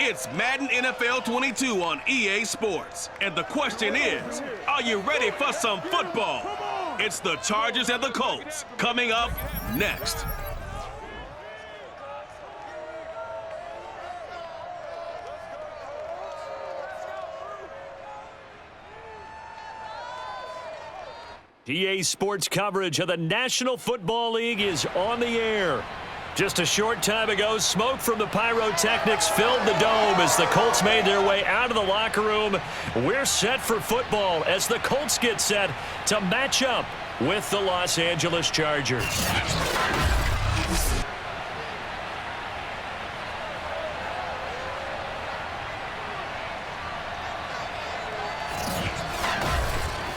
It's Madden NFL 22 on EA Sports. And the question is, are you ready for some football? It's the Chargers and the Colts coming up next. EA Sports coverage of the National Football League is on the air. Just a short time ago, smoke from the pyrotechnics filled the dome as the Colts made their way out of the locker room. We're set for football as the Colts get set to match up with the Los Angeles Chargers.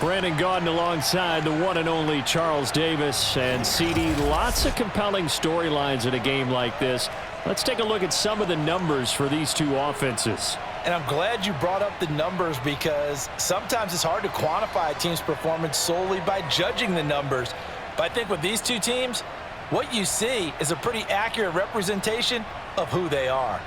Brandon Gaudin alongside the one and only Charles Davis. And CD, lots of compelling storylines in a game like this. Let's take a look at some of the numbers for these two offenses. And I'm glad you brought up the numbers because sometimes it's hard to quantify a team's performance solely by judging the numbers. But I think with these two teams, what you see is a pretty accurate representation of who they are.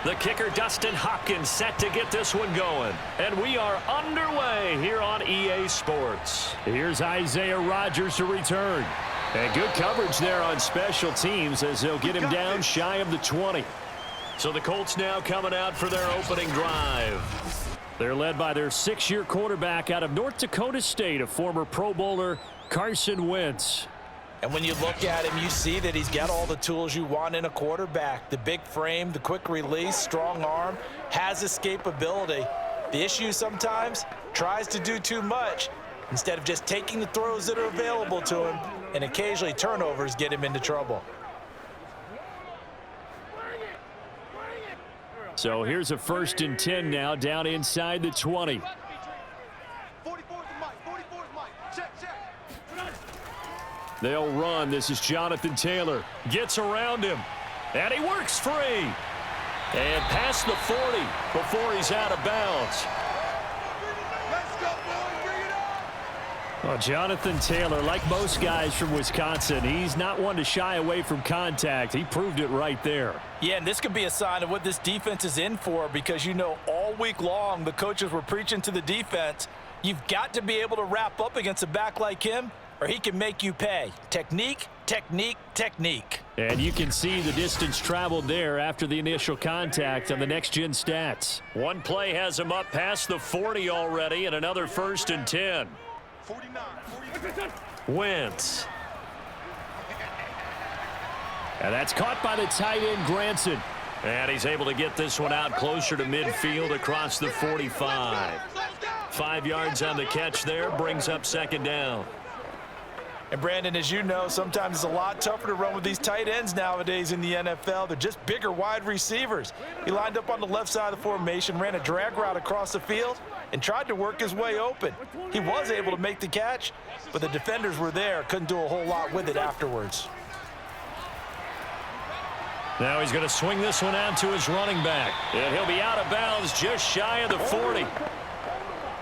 The kicker, Dustin Hopkins, set to get this one going. And we are underway here on EA Sports. Here's Isaiah Rodgers to return. And good coverage there on special teams as they'll get him down shy of the 20. So the Colts now coming out for their opening drive. They're led by their 6-year quarterback out of North Dakota State, a former Pro Bowler, Carson Wentz. And when you look at him, you see that he's got all the tools you want in a quarterback. The big frame, the quick release, strong arm, has escapability. The issue sometimes, tries to do too much instead of just taking the throws that are available to him, and occasionally turnovers get him into trouble. So here's a 1st and 10 now down inside the 20. They'll run. This is Jonathan Taylor. Gets around him. And he works free. And past the 40 before he's out of bounds. Well, Jonathan Taylor, like most guys from Wisconsin, he's not one to shy away from contact. He proved it right there. Yeah, and this could be a sign of what this defense is in for because, you know, all week long the coaches were preaching to the defense, you've got to be able to wrap up against a back like him, or he can make you pay. Technique, technique, technique. And you can see the distance traveled there after the initial contact on the next-gen stats. One play has him up past the 40 already, and another 1st and 10. 49. Wentz. And that's caught by the tight end, Granson. And he's able to get this one out closer to midfield across the 45. 5 yards on the catch there, brings up 2nd down. And, Brandon, as you know, sometimes it's a lot tougher to run with these tight ends nowadays in the NFL. They're just bigger wide receivers. He lined up on the left side of the formation, ran a drag route across the field, and tried to work his way open. He was able to make the catch, but the defenders were there. Couldn't do a whole lot with it afterwards. Now he's going to swing this one out to his running back. And he'll be out of bounds just shy of the 40.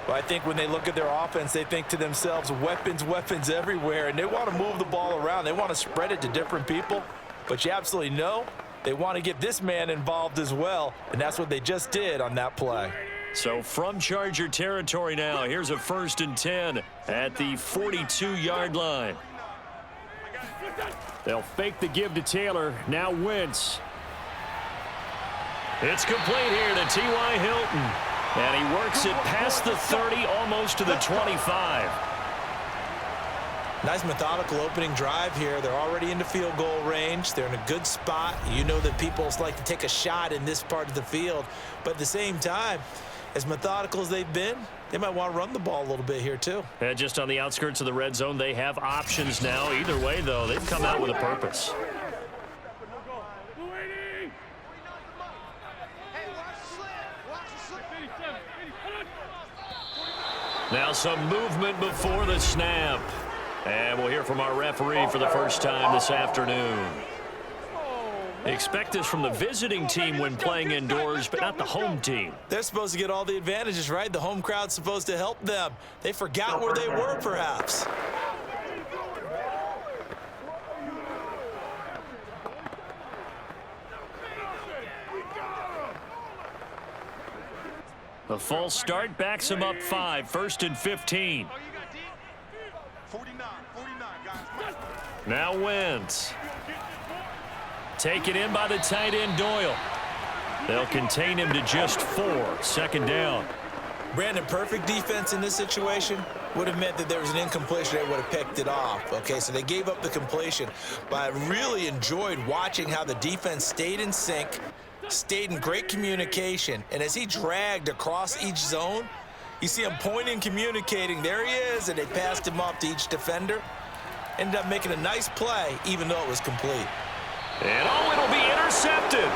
Well, I think when they look at their offense, they think to themselves, weapons, weapons everywhere, and they want to move the ball around. They want to spread it to different people, but you absolutely know they want to get this man involved as well, and that's what they just did on that play. So from Charger territory now, here's a 1st and 10 at the 42-yard line. They'll fake the give to Taylor. Now Wentz. It's complete here to T.Y. Hilton. And he works it past the 30, almost to the 25. Nice methodical opening drive here. They're already into field goal range. They're in a good spot. You know that people like to take a shot in this part of the field. But at the same time, as methodical as they've been, they might want to run the ball a little bit here too. And just on the outskirts of the red zone, they have options now. Either way, though, they've come out with a purpose. Now some movement before the snap. And we'll hear from our referee for the first time this afternoon. Expect this from the visiting team when playing indoors, but not the home team. They're supposed to get all the advantages, right? The home crowd's supposed to help them. They forgot where they were, perhaps. The false start backs him up 5, 1st and 15. Now Wentz. Taken in by the tight end Doyle. They'll contain him to just 4, 2nd down. Brandon, perfect defense in this situation would have meant that there was an incompletion. They would have picked it off. Okay, so they gave up the completion. But I really enjoyed watching how the defense stayed in sync, stayed in great communication. And as he dragged across each zone, you see him pointing, communicating. There he is, and they passed him off to each defender. Ended up making a nice play, even though it was complete. And it'll be intercepted.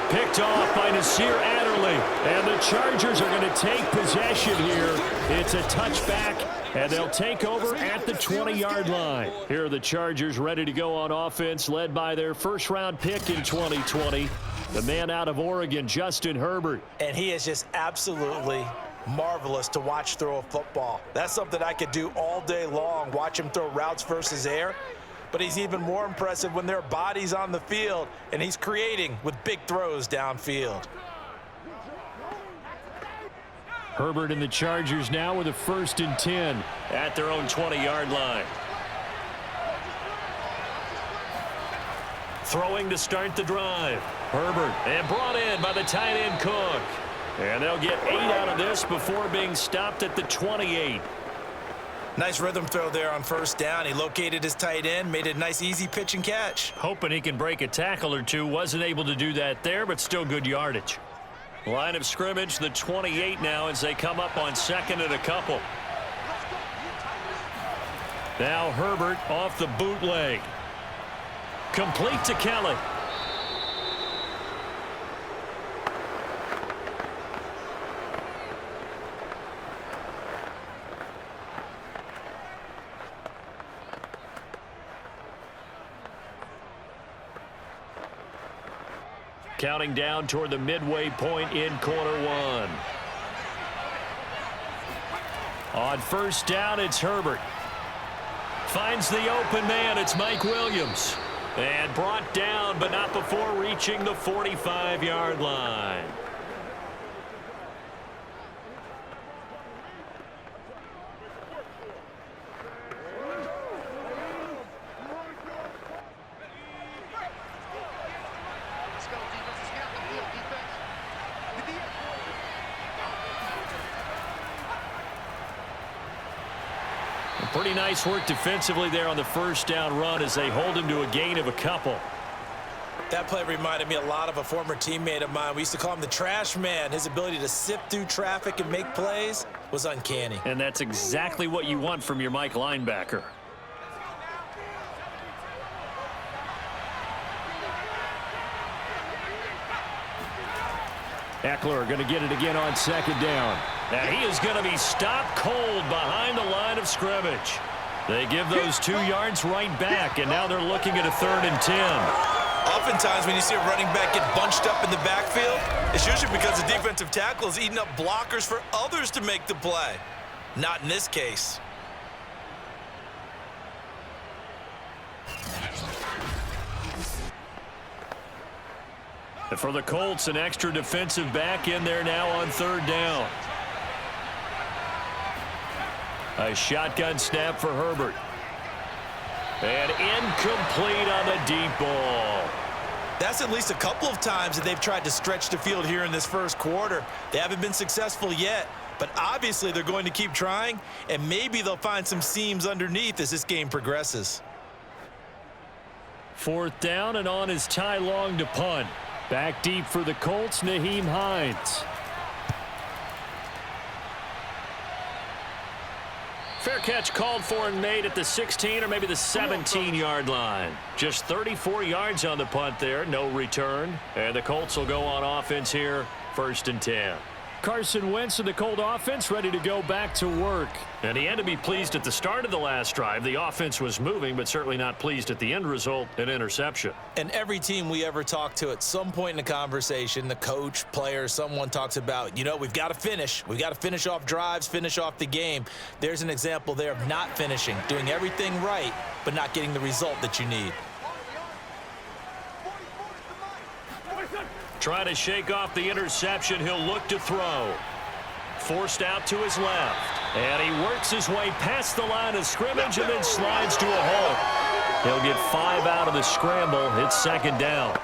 Picked off by Nasir Adderley. And the Chargers are going to take possession here. It's a touchback, and they'll take over at the 20-yard line. Here are the Chargers ready to go on offense, led by their first-round pick in 2020, the man out of Oregon, Justin Herbert. And he is just absolutely marvelous to watch throw a football. That's something I could do all day long, watch him throw routes versus air. But he's even more impressive when there are bodies on the field, and he's creating with big throws downfield. Herbert and the Chargers now with a 1st and 10 at their own 20-yard line. Throwing to start the drive. Herbert, and brought in by the tight end Cook. And they'll get 8 out of this before being stopped at the 28. Nice rhythm throw there on 1st down. He located his tight end, made it a nice, easy pitch and catch. Hoping he can break a tackle or two. Wasn't able to do that there, but still good yardage. Line of scrimmage, the 28 now as they come up on 2nd and a couple. Now Herbert off the bootleg. Complete to Kelly. Counting down toward the midway point in quarter 1. On 1st down, it's Herbert. Finds the open man. It's Mike Williams. And brought down, but not before reaching the 45-yard line. Pretty nice work defensively there on the 1st down run as they hold him to a gain of a couple. That play reminded me a lot of a former teammate of mine. We used to call him the trash man. His ability to sift through traffic and make plays was uncanny. And that's exactly what you want from your Mike linebacker. Eckler going to get it again on 2nd down. And he is going to be stopped cold behind the line of scrimmage. They give those 2 yards right back, and now they're looking at a 3rd and 10. Oftentimes when you see a running back get bunched up in the backfield, it's usually because the defensive tackle is eating up blockers for others to make the play. Not in this case. And for the Colts, an extra defensive back in there now on 3rd down. A shotgun snap for Herbert. And incomplete on the deep ball. That's at least a couple of times that they've tried to stretch the field here in this first quarter. They haven't been successful yet, but obviously they're going to keep trying, and maybe they'll find some seams underneath as this game progresses. 4th down, and on is Ty Long to punt. Back deep for the Colts, Nyheim Hines. Fair catch called for and made at the 16 or maybe the 17-yard line. Just 34 yards on the punt there, no return. And the Colts will go on offense here, 1st and 10. Carson Wentz and the Colt offense ready to go back to work. And he had to be pleased at the start of the last drive. The offense was moving, but certainly not pleased at the end result, an interception. And every team we ever talk to at some point in the conversation, the coach, player, someone talks about, you know, we've got to finish. We've got to finish off drives, finish off the game. There's an example there of not finishing, doing everything right, but not getting the result that you need. Trying to shake off the interception. He'll look to throw. Forced out to his left. And he works his way past the line of scrimmage and then slides to a hole. He'll get 5 out of the scramble. It's 2nd down.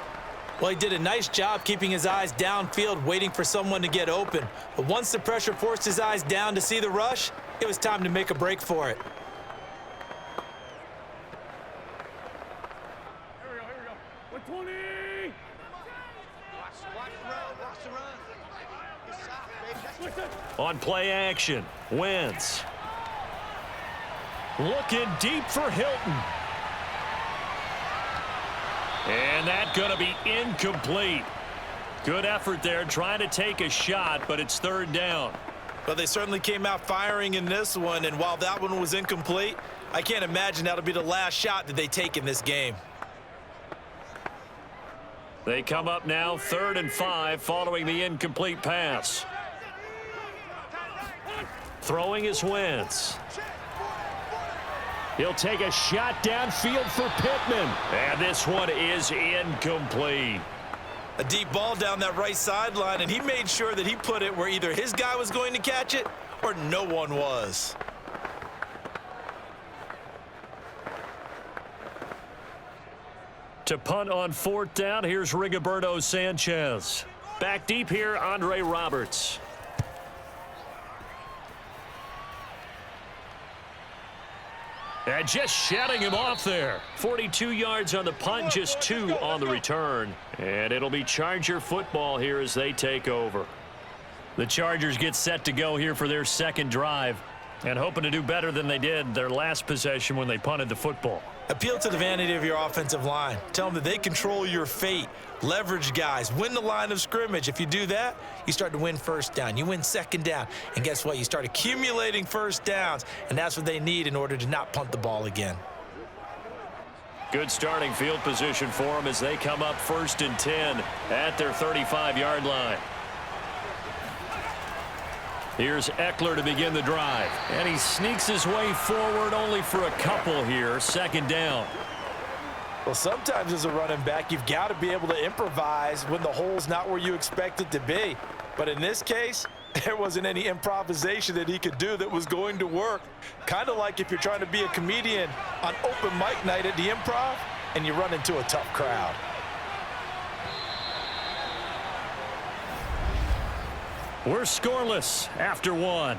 Well, he did a nice job keeping his eyes downfield, waiting for someone to get open. But once the pressure forced his eyes down to see the rush, it was time to make a break for it. Here we go. 120. On play action, Wentz. Looking deep for Hilton. And that's going to be incomplete. Good effort there trying to take a shot, but it's 3rd down. Well, they certainly came out firing in this one, and while that one was incomplete, I can't imagine that'll be the last shot that they take in this game. They come up now 3rd and 5 following the incomplete pass. Throwing is Wentz. He'll take a shot downfield for Pittman. And this one is incomplete. A deep ball down that right sideline, and he made sure that he put it where either his guy was going to catch it or no one was. To punt on 4th down, here's Rigoberto Sanchez. Back deep here, Andre Roberts. And just shutting him off there. 42 yards on the punt, just 2 on the return. And it'll be Charger football here as they take over. The Chargers get set to go here for their 2nd drive and hoping to do better than they did their last possession when they punted the football. Appeal to the vanity of your offensive line. Tell them that they control your fate. Leverage guys. Win the line of scrimmage. If you do that, you start to win 1st down. You win 2nd down. And guess what? You start accumulating 1st downs. And that's what they need in order to not punt the ball again. Good starting field position for them as they come up 1st and 10 at their 35-yard line. Here's Eckler to begin the drive. And he sneaks his way forward only for a couple here. 2nd down. Well, sometimes as a running back, you've got to be able to improvise when the hole's not where you expect it to be. But in this case, there wasn't any improvisation that he could do that was going to work. Kind of like if you're trying to be a comedian on open mic night at the Improv and you run into a tough crowd. We're scoreless after 1.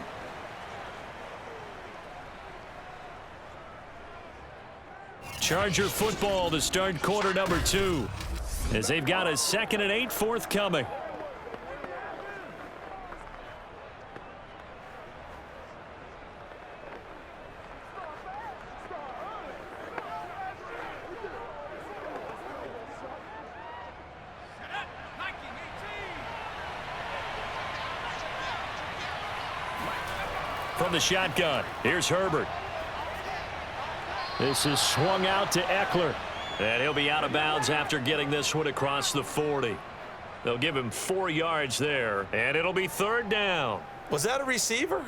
Charger football to start quarter number 2 as they've got a 2nd and 8 forthcoming. From the shotgun, here's Herbert. This is swung out to Eckler. And he'll be out of bounds after getting this one across the 40. They'll give him 4 yards there, and it'll be 3rd down. Was that a receiver?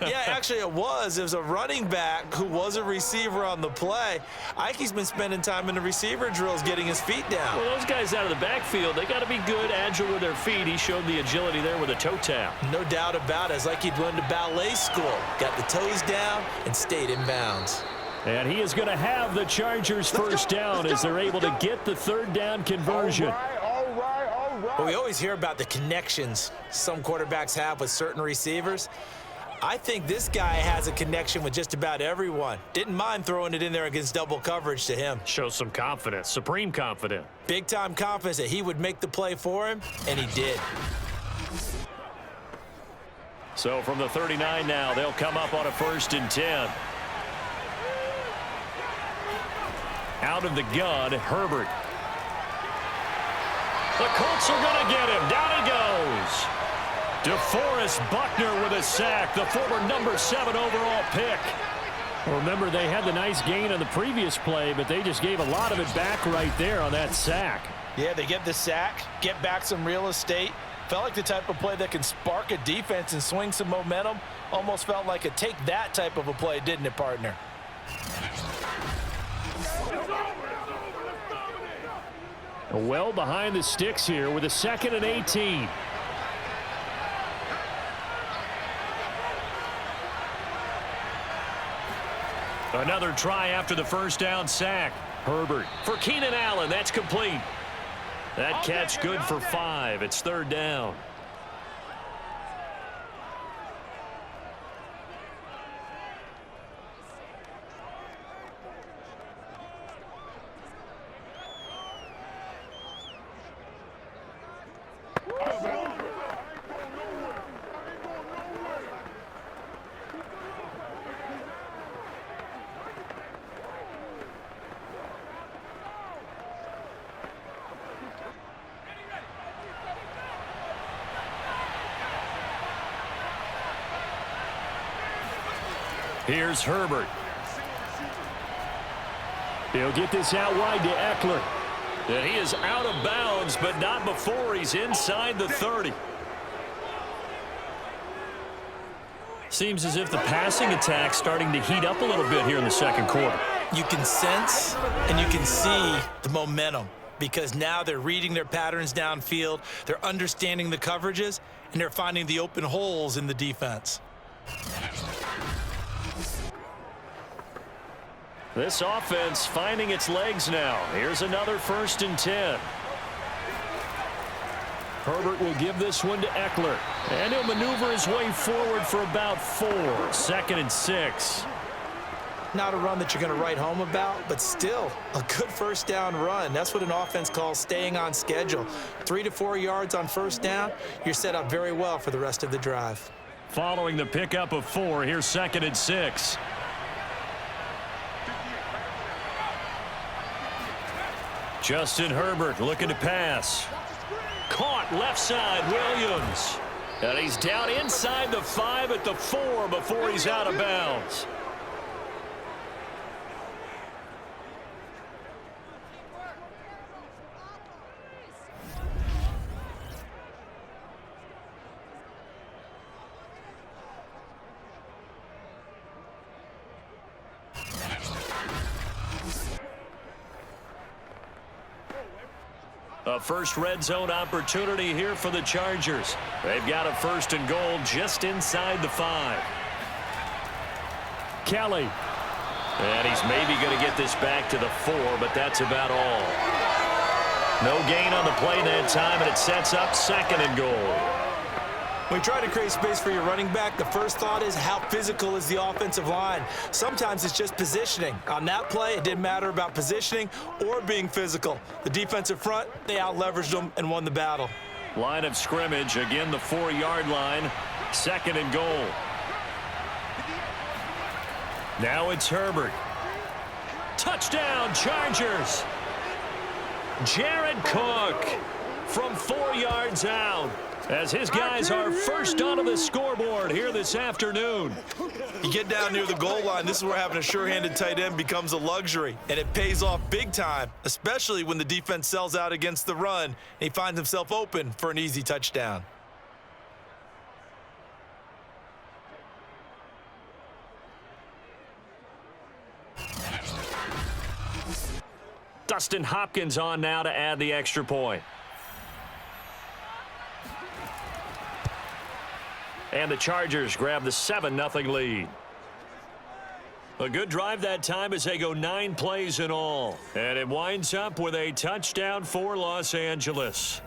Yeah, actually it was. It was a running back who was a receiver on the play. Ike's been spending time in the receiver drills getting his feet down. Well, those guys out of the backfield, they got to be good, agile with their feet. He showed the agility there with a toe tap. No doubt about it. It's like he'd went to ballet school. Got the toes down and stayed in bounds. And he is going to have the Chargers first down as they're able to get the third down conversion. All right. Well, we always hear about the connections some quarterbacks have with certain receivers. I think this guy has a connection with just about everyone. Didn't mind throwing it in there against double coverage to him. Shows some confidence, supreme confidence. Big-time confidence that he would make the play for him, and he did. So from the 39 now, they'll come up on a 1st and 10. Out of the gun, Herbert. The Colts are going to get him. Down he goes. DeForest Buckner with a sack, the former number 7 overall pick. Remember, they had the nice gain on the previous play, but they just gave a lot of it back right there on that sack. Yeah, they get the sack, get back some real estate. Felt like the type of play that can spark a defense and swing some momentum. Almost felt like a take that type of a play, didn't it, partner? Well behind the sticks here with a 2nd and 18. Another try after the first down sack. Herbert for Keenan Allen. That's complete. That catch good for 5. It's 3rd down. Here's Herbert. He'll get this out wide to Eckler. And he is out of bounds, but not before he's inside the 30. Seems as if the passing attack's starting to heat up a little bit here in the 2nd quarter. You can sense and you can see the momentum because now they're reading their patterns downfield, they're understanding the coverages, and they're finding the open holes in the defense. This offense finding its legs now. Here's another 1st and 10. Herbert will give this one to Eckler. And he'll maneuver his way forward for about 4. 2nd and 6. Not a run that you're going to write home about, but still a good first down run. That's what an offense calls staying on schedule. 3 to 4 yards on first down, you're set up very well for the rest of the drive. Following the pickup of 4, here's 2nd and 6. Justin Herbert looking to pass. Caught left side, Williams. And he's down inside the 5 at the 4 before he's out of bounds. A first red zone opportunity here for the Chargers. They've got a 1st and goal just inside the 5. Kelly. And he's maybe going to get this back to the 4, but that's about all. No gain on the play that time, and it sets up 2nd and goal. When you try to create space for your running back, the first thought is how physical is the offensive line. Sometimes it's just positioning. On that play, it didn't matter about positioning or being physical. The defensive front, they out-leveraged them and won the battle. Line of scrimmage, again the 4-yard line, 2nd and goal. Now it's Herbert. Touchdown, Chargers. Jared Cook from 4 yards out. As his guys are first onto the scoreboard here this afternoon. You get down near the goal line, this is where having a sure-handed tight end becomes a luxury, and it pays off big time, especially when the defense sells out against the run, and he finds himself open for an easy touchdown. Dustin Hopkins on now to add the extra point. And the Chargers grab the 7-0 lead. A good drive that time as they go 9 plays in all. And it winds up with a touchdown for Los Angeles.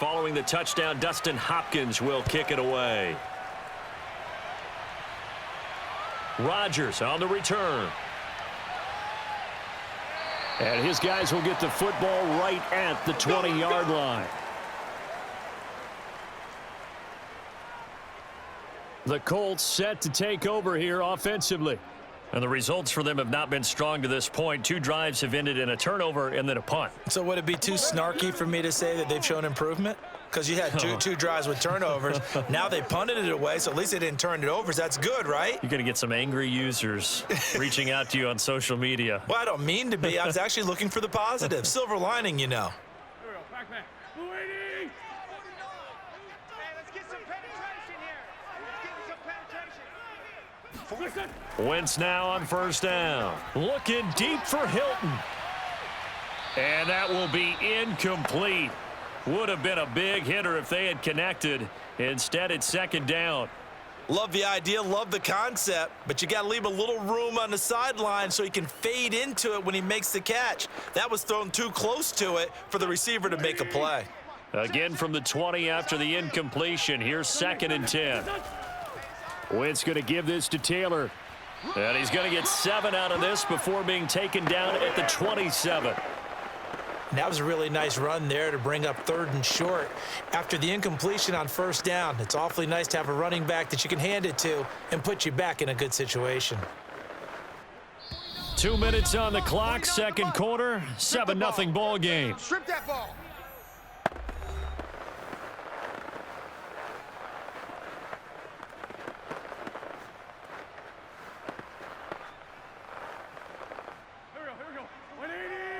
Following the touchdown, Dustin Hopkins will kick it away. Rodgers on the return. And his guys will get the football right at the 20-yard line. The Colts set to take over here offensively. And the results for them have not been strong to this point. 2 drives have ended in a turnover and then a punt. So would it be too snarky for me to say that they've shown improvement? Because you had two drives with turnovers. Now they punted it away, so at least they didn't turn it over. That's good, right? You're going to get some angry users reaching out to you on social media. Well, I don't mean to be. I was actually looking for the positive. Silver lining, you know. Here we go. Back man. Blue 80. Hey, let's get some penetration here. Let's get some penetration. Listen. Wentz now on first down. Looking deep for Hilton. And that will be incomplete. Would have been a big hitter if they had connected. Instead, it's second down. Love the idea, love the concept, but you got to leave a little room on the sideline so he can fade into it when he makes the catch. That was thrown too close to it for the receiver to make a play. Again from the 20 after the incompletion. Here's 2nd and 10. Wentz going to give this to Taylor. And he's going to get 7 out of this before being taken down at the 27. And that was a really nice run there to bring up 3rd and short. After the incompletion on first down, it's awfully nice to have a running back that you can hand it to and put you back in a good situation. 2 minutes on the clock, second quarter, 7-0 ball game. Strip that ball.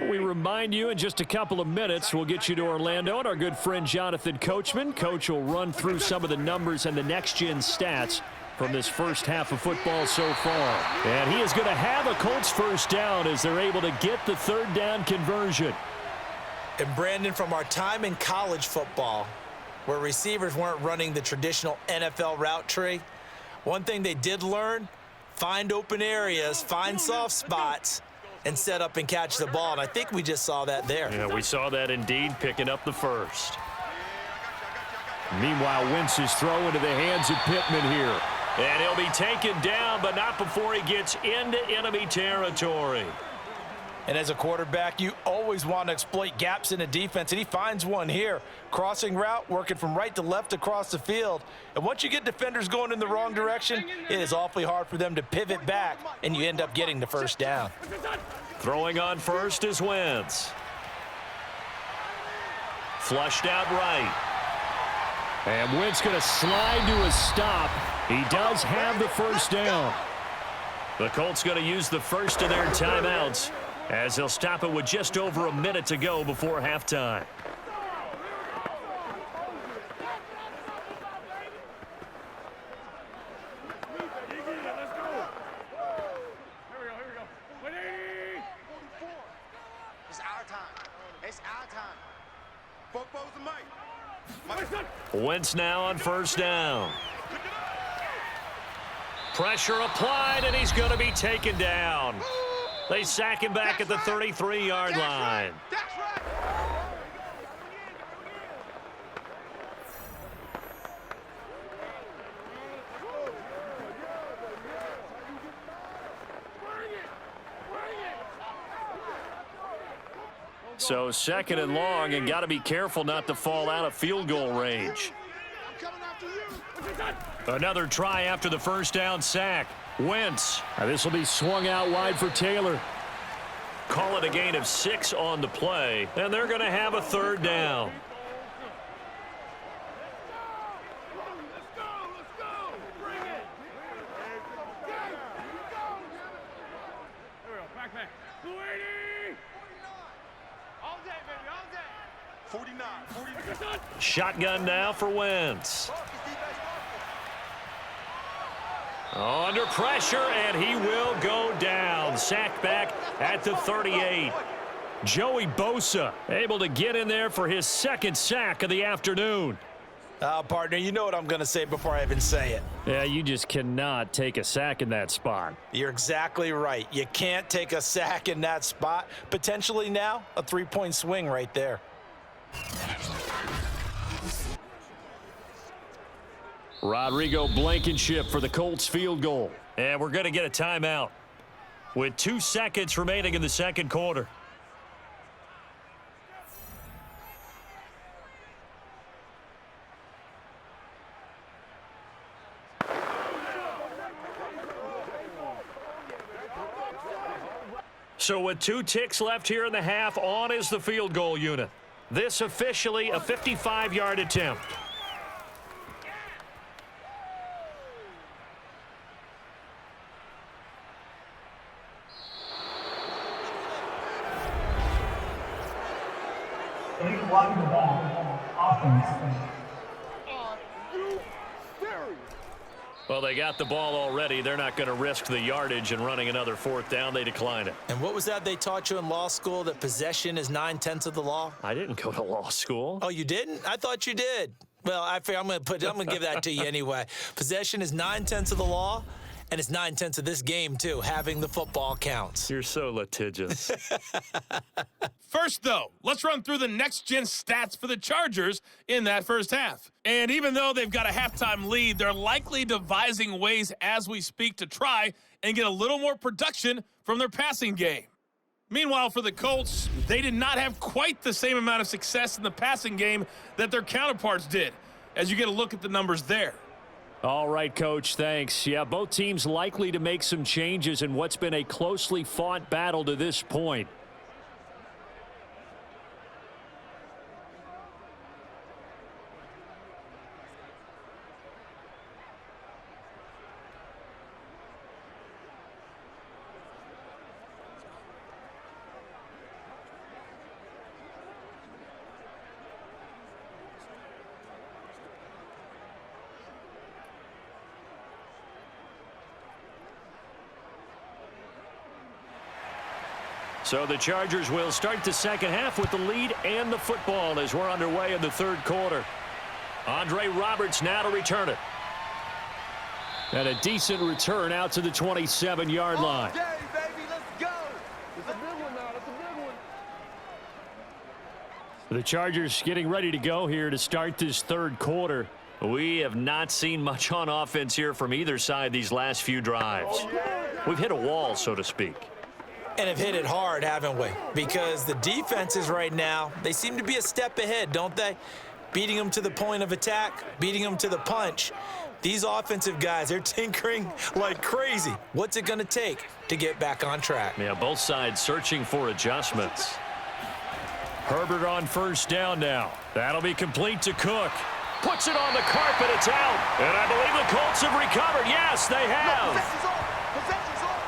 We remind you in just a couple of minutes, we'll get you to Orlando and our good friend Jonathan Coachman. Coach will run through some of the numbers and the next-gen stats from this first half of football so far. And he is going to have a Colts first down as they're able to get the 3rd down conversion. And Brandon, from our time in college football, where receivers weren't running the traditional NFL route tree, one thing they did learn, find open areas, find soft spots, and set up and catch the ball. And I think we just saw that there. Yeah, we saw that indeed, picking up the first. Meanwhile, Wentz's throw into the hands of Pittman here. And he'll be taken down, but not before he gets into enemy territory. And as a quarterback, you always want to exploit gaps in a defense, and he finds one here. Crossing route, working from right to left across the field. And once you get defenders going in the wrong direction, it is awfully hard for them to pivot back, and you end up getting the first down. Throwing on first is Wentz. Flushed out right. And Wentz going to slide to a stop. He does have the first down. The Colts going to use the first of their timeouts as they'll stop it with just over a minute to go before halftime. It's our time. It's our time. Football's the mic. Wentz now on first down. Pressure applied, and he's going to be taken down. They sack him back at the 33-yard line. That's right. So 2nd and long, and got to be careful not to fall out of field goal range. I'm coming after you. Another try after the first down sack. Wentz. This will be swung out wide for Taylor. Call it a gain of 6 on the play, and they're going to have a 3rd down. Back man. Blue 80. Shotgun now for Wentz. Under pressure, and he will go down. Sacked back at the 38. Joey Bosa able to get in there for his second sack of the afternoon. Partner, you know what I'm going to say before I even say it. Yeah, you just cannot take a sack in that spot. You're exactly right. You can't take a sack in that spot. Potentially now, a 3-point swing right there. Rodrigo Blankenship for the Colts field goal. And we're going to get a timeout with 2 seconds remaining in the second quarter. So with 2 ticks left here in the half, on is the field goal unit. This officially a 55-yard attempt. He's blocking the ball. Offense. Well, they got the ball already. They're not going to risk the yardage and running another 4th down. They decline it. And what was that they taught you in law school, that possession is 9/10 of the law? I didn't go to law school. Oh, you didn't? I thought you did. Well, I'm going to give that to you anyway. Possession is 9/10 of the law, and it's 9/10 of this game too. Having the football counts. You're so litigious. First, though, let's run through the next-gen stats for the Chargers in that first half. And even though they've got a halftime lead, they're likely devising ways as we speak to try and get a little more production from their passing game. Meanwhile, for the Colts, they did not have quite the same amount of success in the passing game that their counterparts did, as you get a look at the numbers there. All right, Coach, thanks. Yeah, both teams likely to make some changes in what's been a closely fought battle to this point. So the Chargers will start the second half with the lead and the football as we're underway in the third quarter. Andre Roberts now to return it. And a decent return out to the 27-yard line. Okay, baby, let's go. It's a big one now. It's a big one. The Chargers getting ready to go here to start this third quarter. We have not seen much on offense here from either side these last few drives. We've hit a wall, so to speak. And have hit it hard, haven't we? Because the defenses right now, they seem to be a step ahead, don't they? Beating them to the point of attack, beating them to the punch. These offensive guys, they're tinkering like crazy. What's it going to take to get back on track? Yeah, both sides searching for adjustments. Herbert on first down now. That'll be complete to Cook. Puts it on the carpet. It's out. And I believe the Colts have recovered. Yes, they have. Possession's off. Possession's off.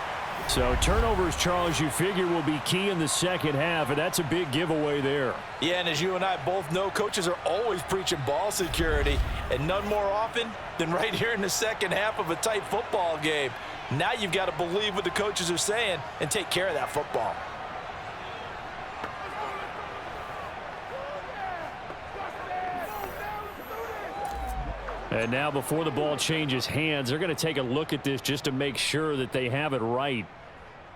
So turnovers, Charles, you figure will be key in the second half, and that's a big giveaway there. Yeah, and as you and I both know, coaches are always preaching ball security, and none more often than right here in the second half of a tight football game. Now you've got to believe what the coaches are saying and take care of that football. And now before the ball changes hands, they're going to take a look at this just to make sure that they have it right.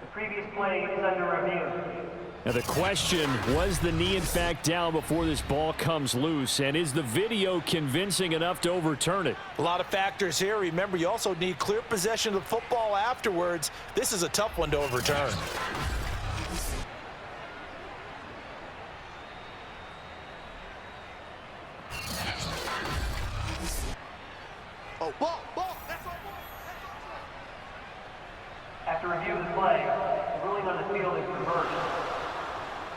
The previous play is under review. Now the question, was the knee in fact down before this ball comes loose? And is the video convincing enough to overturn it? A lot of factors here. Remember, you also need clear possession of the football afterwards. This is a tough one to overturn. Oh, ball, ball. That's all. After review of the play, the ruling on the field is reversed.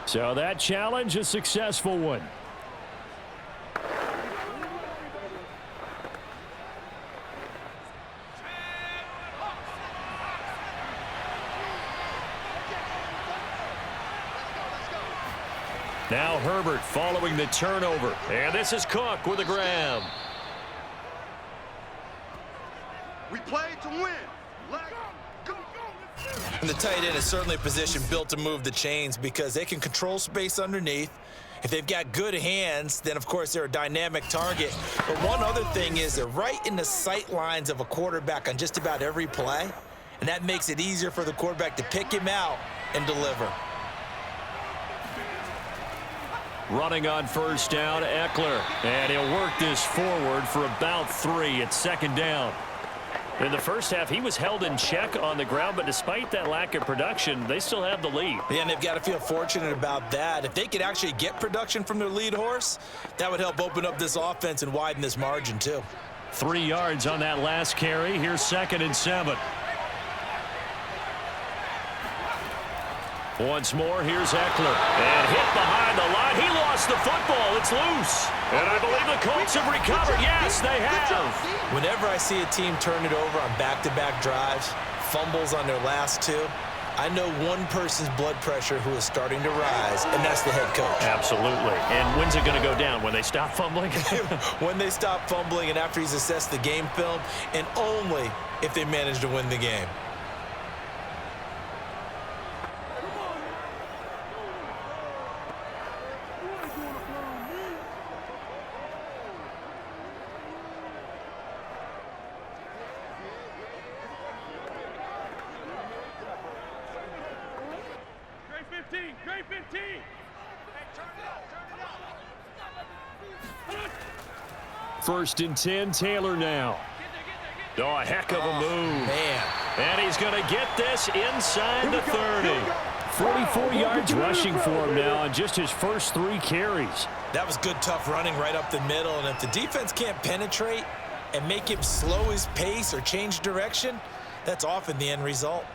So that challenge, a successful one. Now Herbert following the turnover. And this is Cook with a grab. We play to win. Let's go. And the tight end is certainly a position built to move the chains because they can control space underneath. If they've got good hands, then, of course, they're a dynamic target. But one other thing is they're right in the sight lines of a quarterback on just about every play, and that makes it easier for the quarterback to pick him out and deliver. Running on first down, Eckler. And he'll work this forward for about 3. It's second down. In the first half, he was held in check on the ground, but despite that lack of production, they still have the lead. Yeah, and they've got to feel fortunate about that. If they could actually get production from their lead horse, that would help open up this offense and widen this margin, too. 3 yards on that last carry. Here's 2nd and 7. Once more, here's Eckler. And hit behind the line. He lost the football. It's loose. And I believe the Colts have recovered. Yes, they have. Whenever I see a team turn it over on back-to-back drives, fumbles on their last 2, I know one person's blood pressure who is starting to rise, and that's the head coach. Absolutely. And when's it going to go down? When they stop fumbling? When they stop fumbling and after he's assessed the game film, and only if they manage to win the game. Great 15. First and 10, Taylor now. Oh, a heck of a move. Man. And he's going to get this inside the 30. 44 yards rushing for him now on just his first 3 carries. That was good, tough running right up the middle. And if the defense can't penetrate and make him slow his pace or change direction, that's often the end result.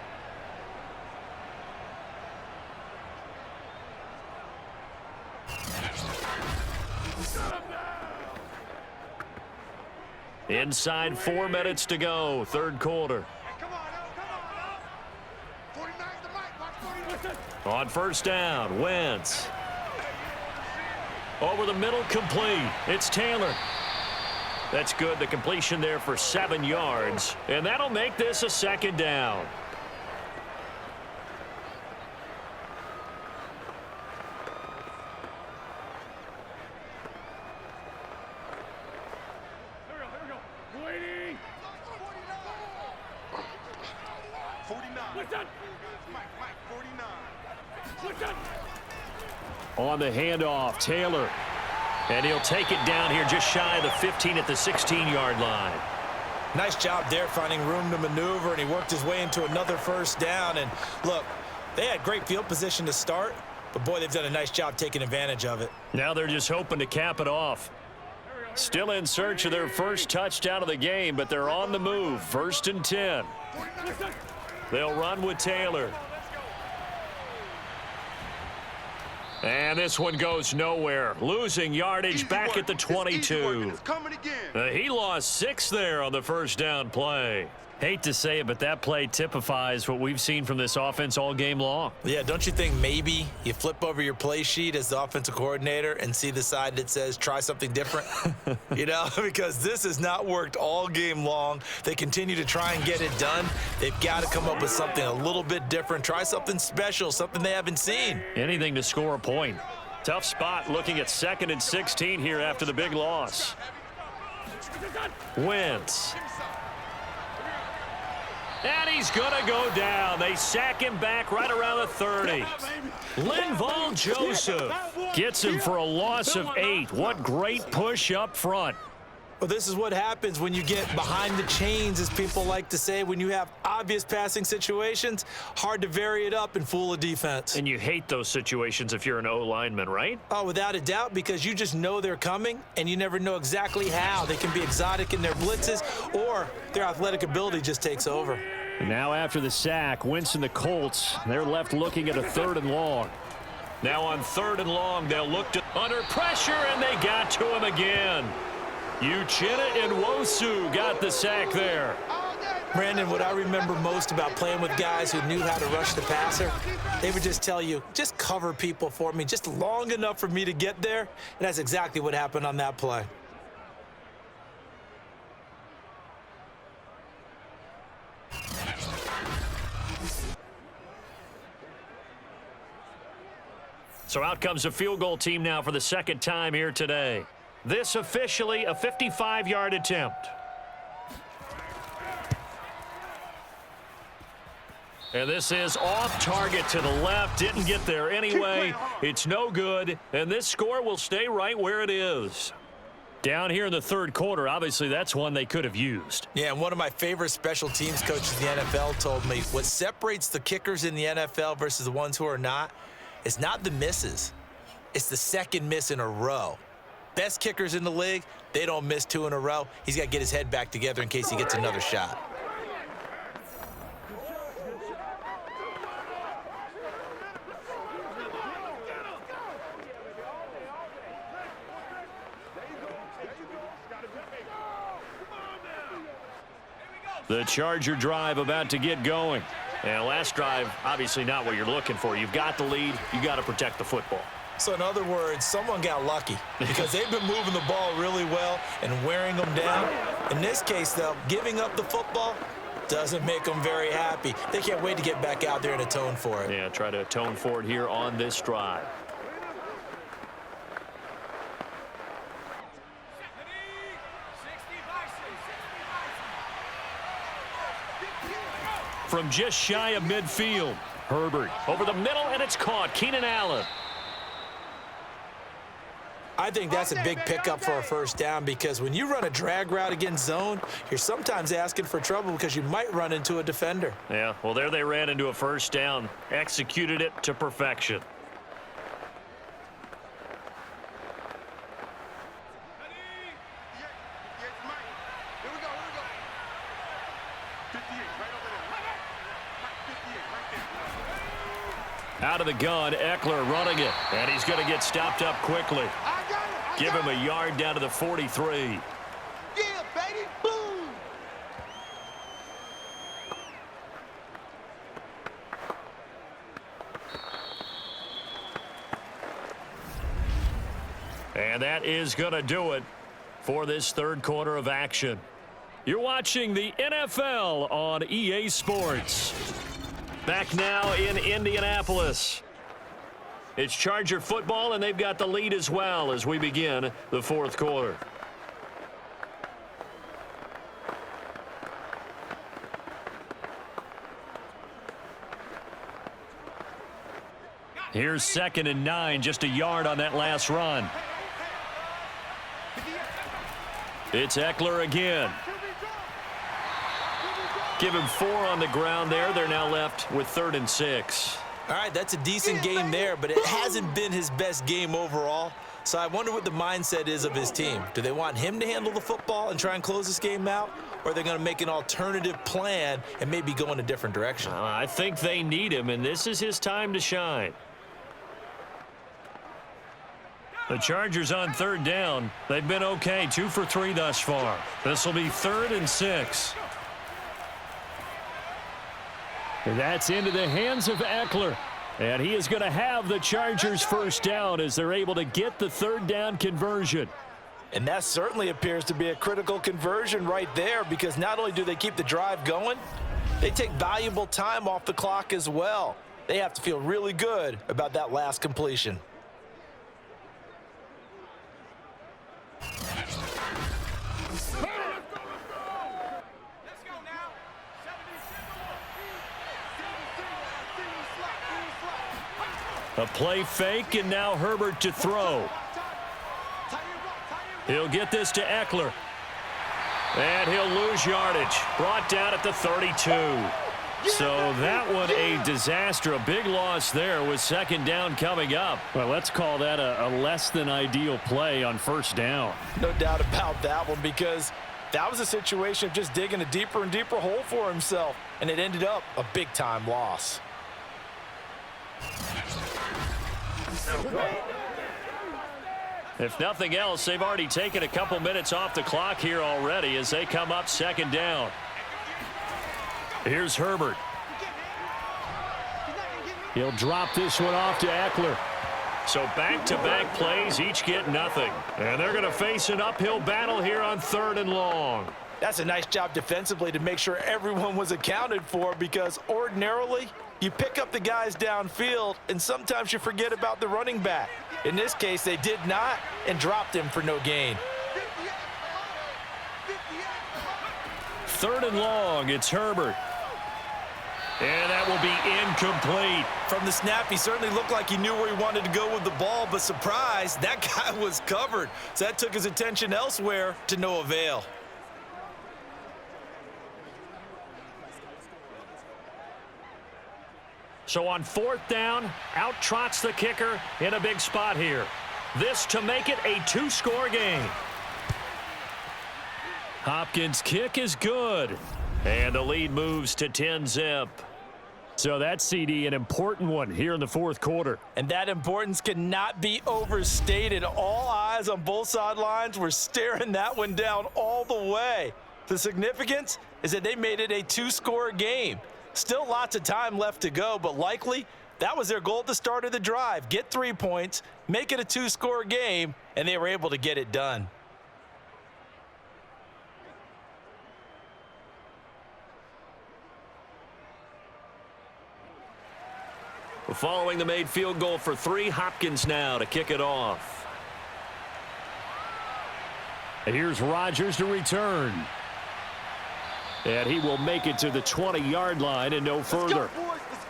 Inside 4 minutes to go, third quarter. Come on, 49's the mic. Watch 49. On first down, Wentz. Over the middle, complete. It's Taylor. That's good. The completion there for 7 yards. And that'll make this a second down. On the handoff, Taylor. And he'll take it down here just shy of the 15 at the 16-yard line. Nice job there finding room to maneuver, and he worked his way into another first down. And look, they had great field position to start, but boy, they've done a nice job taking advantage of it. Now they're just hoping to cap it off. Still in search of their first touchdown of the game, but they're on the move. 1st and 10. They'll run with Taylor. And this one goes nowhere. Losing yardage back at the 22. He lost 6 there on the first down play. Hate to say it, but that play typifies what we've seen from this offense all game long. Yeah, don't you think maybe you flip over your play sheet as the offensive coordinator and see the side that says try something different? You know, because this has not worked all game long. They continue to try and get it done. They've got to come up with something a little bit different. Try something special, something they haven't seen. Anything to score a point. Tough spot looking at 2nd and 16 here after the big loss. Wentz. And he's going to go down. They sack him back right around the 30. Linval Joseph gets him for a loss of 8. What great push up front. Well, this is what happens when you get behind the chains, as people like to say. When you have obvious passing situations, hard to vary it up and fool a defense. And you hate those situations if you're an O-lineman, right? Oh, without a doubt, because you just know they're coming, and you never know exactly how. They can be exotic in their blitzes, or their athletic ability just takes over. And now after the sack, Wentz and the Colts, they're left looking at a 3rd and long. Now on 3rd and long, they'll look to under pressure, and they got to him again. Uchenna and Nwosu got the sack there. Brandon, what I remember most about playing with guys who knew how to rush the passer, they would just tell you, just cover people for me, just long enough for me to get there. And that's exactly what happened on that play. So out comes a field goal team now for the second time here today. This officially a 55-yard attempt. And this is off target to the left. Didn't get there anyway. It's no good. And this score will stay right where it is. Down here in the third quarter, obviously that's one they could have used. Yeah, and one of my favorite special teams coaches in the NFL told me what separates the kickers in the NFL versus the ones who are not, it's not the misses. It's the second miss in a row. Best kickers in the league, they don't miss 2 in a row. He's got to get his head back together in case he gets another shot. The Charger drive about to get going. And last drive, obviously not what you're looking for. You've got the lead. You got to protect the football. So in other words, someone got lucky because they've been moving the ball really well and wearing them down. In this case, though, giving up the football doesn't make them very happy. They can't wait to get back out there and atone for it. Yeah, try to atone for it here on this drive. From just shy of midfield, Herbert over the middle, and it's caught. Keenan Allen. I think that's a big pickup for a first down because when you run a drag route against zone, you're sometimes asking for trouble because you might run into a defender. Yeah, well, there they ran into a first down, executed it to perfection. Out of the gun, Eckler running it, and he's going to get stopped up quickly. Give him a yard down to the 43. Yeah, baby, boom! And that is going to do it for this third quarter of action. You're watching the NFL on EA Sports. Back now in Indianapolis. It's Charger football, and they've got the lead as well as we begin the fourth quarter. Here's 2nd and 9, just a yard on that last run. It's Eckler again. Give him 4 on the ground there. They're now left with 3rd and 6. All right, that's a decent game there, but it hasn't been his best game overall. So I wonder what the mindset is of his team. Do they want him to handle the football and try and close this game out? Or are they going to make an alternative plan and maybe go in a different direction? I think they need him, and this is his time to shine. The Chargers on 3rd down. They've been okay, 2 for 3 thus far. This will be 3rd and 6. And that's into the hands of Eckler. And he is going to have the Chargers first down as they're able to get the 3rd down conversion. And that certainly appears to be a critical conversion right there because not only do they keep the drive going, they take valuable time off the clock as well. They have to feel really good about that last completion. A play fake, and now Herbert to throw. He'll get this to Eckler. And he'll lose yardage. Brought down at the 32. So that one a disaster. A big loss there with 2nd down coming up. Well, let's call that a less than ideal play on 1st down. No doubt about that one because that was a situation of just digging a deeper and deeper hole for himself. And it ended up a big-time loss. If nothing else, they've already taken a couple minutes off the clock here already as they come up 2nd down. Here's Herbert. He'll drop this one off to Eckler. So back-to-back plays, each get nothing. And they're going to face an uphill battle here on 3rd and long. That's a nice job defensively to make sure everyone was accounted for, because ordinarily you pick up the guys downfield and sometimes you forget about the running back. In this case, they did not and dropped him for no gain. 3rd and long, it's Herbert. And that will be incomplete. From the snap, he certainly looked like he knew where he wanted to go with the ball, but surprise, that guy was covered. So that took his attention elsewhere to no avail. So on 4th down, out trots the kicker in a big spot here. This to make it a 2-score game. Hopkins' kick is good. And the lead moves to 10-zip. So that's, CD, an important one here in the 4th quarter. And that importance cannot be overstated. All eyes on both sidelines were staring that one down all the way. The significance is that they made it a 2-score game. Still lots of time left to go, but likely that was their goal at the start of the drive. Get 3 points, make it a 2-score game, and they were able to get it done. Following the made field goal for 3, Hopkins now to kick it off. And here's Rodgers to return. And he will make it to the 20-yard line and no further. Let's go, boys. Let's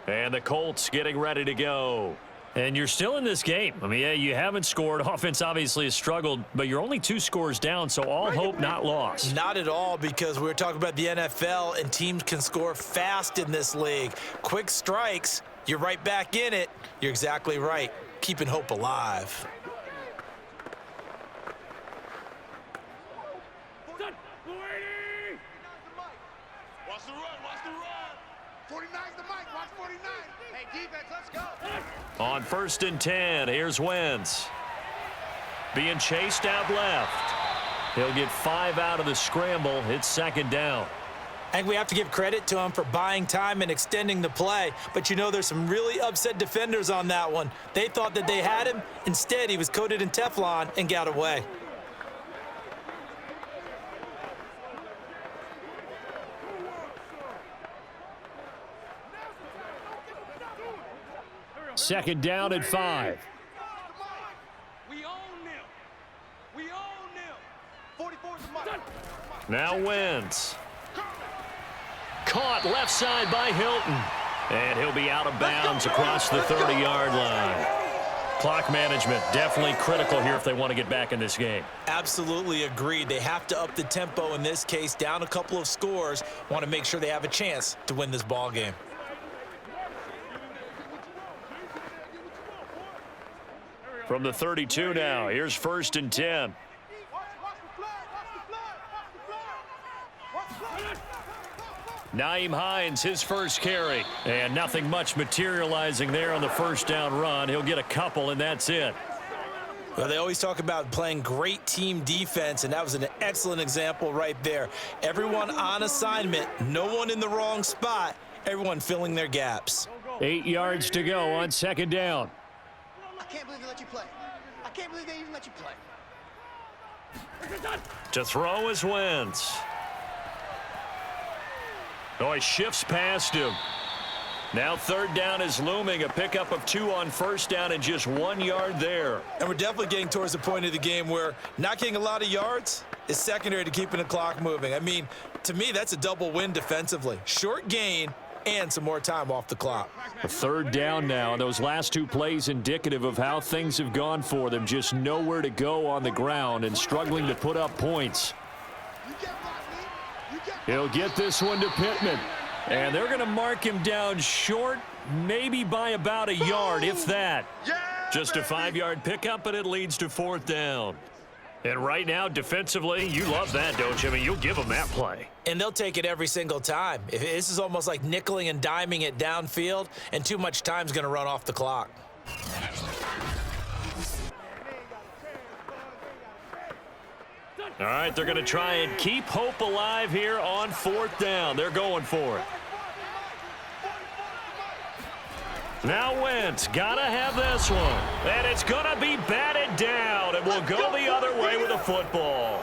go. And the Colts getting ready to go. And you're still in this game. I mean, yeah, you haven't scored. Offense obviously has struggled, but you're only 2 scores down, so all hope not lost. Not at all, because we were talking about the NFL, and teams can score fast in this league. Quick strikes, you're right back in it. You're exactly right. Keeping hope alive. Watch the run. Watch the run. 49's the mic. Watch 49. Hey, defense, let's go. On 1st and 10, here's Wentz. Being chased out left. He'll get 5 out of the scramble. It's 2nd down. I think we have to give credit to him for buying time and extending the play. But you know, there's some really upset defenders on that one. They thought that they had him. Instead, he was coated in Teflon and got away. Second down at 5. We own them. We own them. 44's the mic. Now Wentz. Caught left side by Hilton. And he'll be out of bounds across the 30-yard line. Clock management definitely critical here if they want to get back in this game. Absolutely agreed. They have to up the tempo in this case, down a couple of scores. Want to make sure they have a chance to win this ball game. From the 32 now, here's 1st and 10. Nyheim Hines, his first carry. And nothing much materializing there on the 1st down run. He'll get a couple, and that's it. Well, they always talk about playing great team defense, and that was an excellent example right there. Everyone on assignment, no one in the wrong spot, everyone filling their gaps. 8 yards to go on 2nd down. I can't believe they let you play. I can't believe they even let you play. To throw is Wentz. Oh, he shifts past him. Now 3rd down is looming. A pickup of 2 on 1st down and just 1 yard there. And we're definitely getting towards the point of the game where not getting a lot of yards is secondary to keeping the clock moving. I mean, to me, that's a double win defensively. Short gain and some more time off the clock. A 3rd down now. Those last 2 plays indicative of how things have gone for them. Just nowhere to go on the ground and struggling to put up points. He'll get this one to Pittman. And they're going to mark him down short, maybe by about a yard, if that. Just a 5-yard pickup, but it leads to 4th down. And right now, defensively, you love that, don't you? I mean, you'll give them that play. And they'll take it every single time. This is almost like nickeling and diming it downfield, and too much time's going to run off the clock. All right, they're going to try and keep hope alive here on 4th down. They're going for it. Now Wentz, got to have this one. And it's going to be batted down, and we'll go the other way with the football.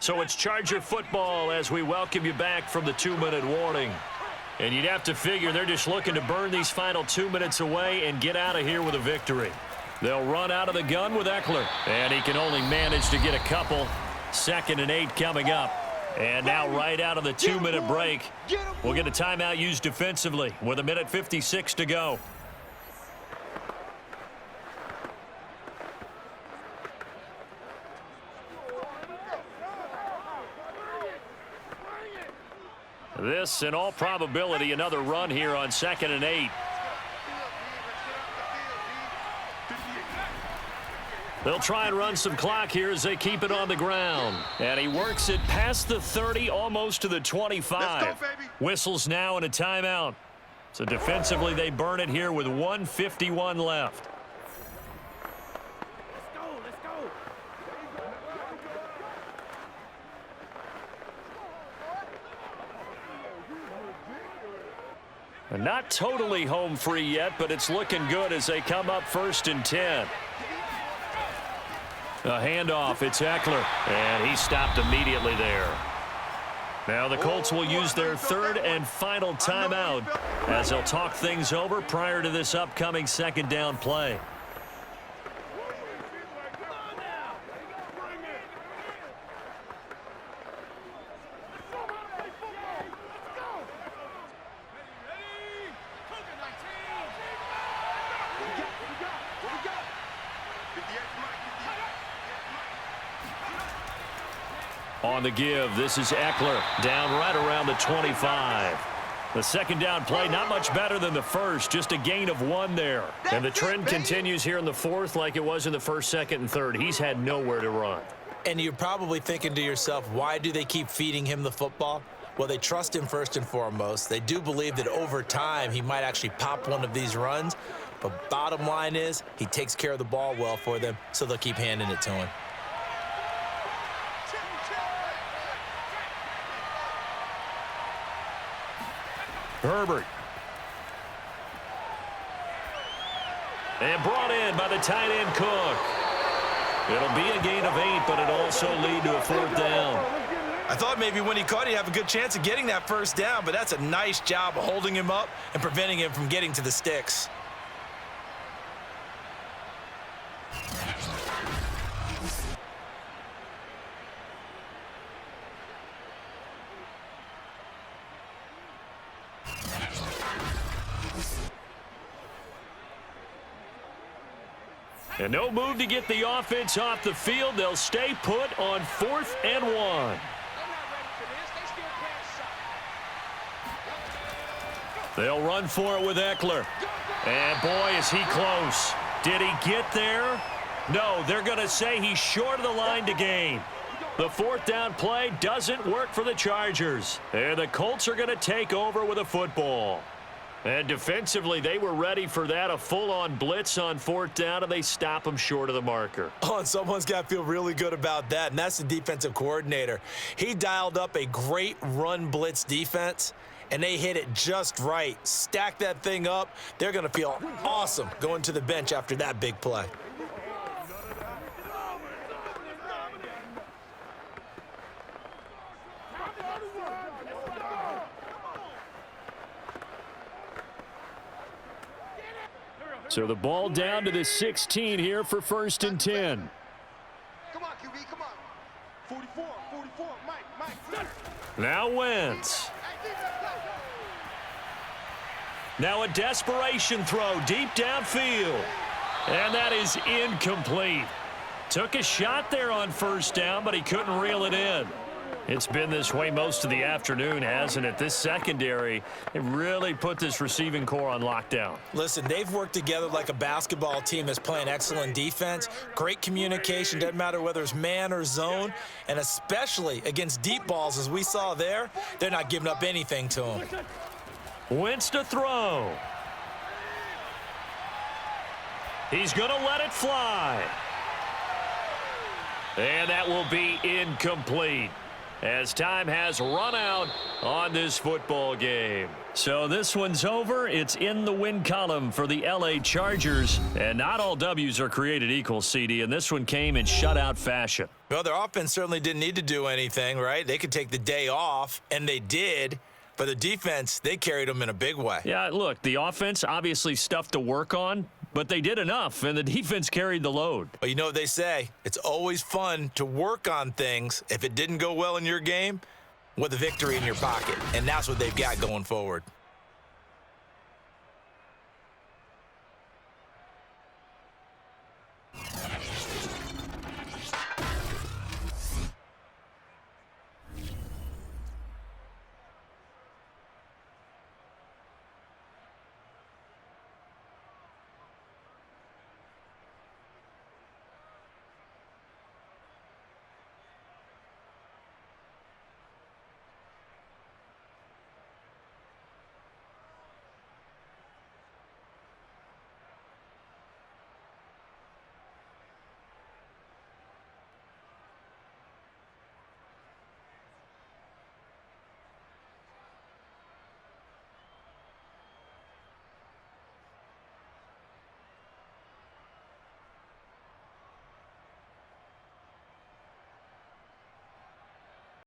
So it's Charger football as we welcome you back from the 2-minute warning. And you'd have to figure they're just looking to burn these final 2 minutes away and get out of here with a victory. They'll run out of the gun with Eckler. And he can only manage to get a couple. 2nd and 8 coming up. And now right out of the 2-minute break, we'll get a timeout used defensively with 1:56 to go. This, in all probability, another run here on 2nd and 8. They'll try and run some clock here as they keep it on the ground. And he works it past the 30, almost to the 25. Let's go, baby. Whistles now and a timeout. So defensively, they burn it here with 1:51 left. Not totally home free yet, but it's looking good as they come up 1st and 10. A handoff, it's Eckler, and he stopped immediately there. Now the Colts will use their 3rd and final timeout as they'll talk things over prior to this upcoming 2nd down play. On the give, this is Eckler down right around the 25. The 2nd down play, not much better than the first, just a gain of 1 there. And the trend continues here in the 4th like it was in the 1st, 2nd, and 3rd. He's had nowhere to run. And you're probably thinking to yourself, why do they keep feeding him the football? Well, they trust him first and foremost. They do believe that over time he might actually pop one of these runs. But bottom line is he takes care of the ball well for them, so they'll keep handing it to him. Herbert. And brought in by the tight end Cook. It'll be a gain of 8, but it'll also lead to a 4th down. I thought maybe when he caught, he'd have a good chance of getting that 1st down, but that's a nice job of holding him up and preventing him from getting to the sticks. And no move to get the offense off the field. They'll stay put on 4th and 1. They'll run for it with Eckler. And boy, is he close. Did he get there? No, they're going to say he's short of the line to gain. The 4th down play doesn't work for the Chargers. And the Colts are going to take over with a football. And defensively, they were ready for that, a full-on blitz on 4th down, and they stop them short of the marker. Oh, and someone's got to feel really good about that, and that's the defensive coordinator. He dialed up a great run blitz defense, and they hit it just right. Stack that thing up. They're going to feel awesome going to the bench after that big play. So the ball down to the 16 here for 1st and 10. Come on, QB, come on. 44, Mike. Now Wentz. Now a desperation throw deep downfield. And that is incomplete. Took a shot there on 1st down, but he couldn't reel it in. It's been this way most of the afternoon, hasn't it? This secondary, it really put this receiving core on lockdown. Listen, they've worked together like a basketball team that's playing excellent defense, great communication, doesn't matter whether it's man or zone, and especially against deep balls, as we saw there, they're not giving up anything to them. Wentz to throw. He's going to let it fly. And that will be incomplete, as time has run out on this football game. So this one's over. It's in the win column for the LA Chargers. And not all W's are created equal, CD, and this one came in shutout fashion. Well, their offense certainly didn't need to do anything, right? They could take the day off, and they did. But the defense, they carried them in a big way. Yeah, look, the offense, obviously stuff to work on, but they did enough, and the defense carried the load. But you know what they say? It's always fun to work on things if it didn't go well in your game with a victory in your pocket. And that's what they've got going forward.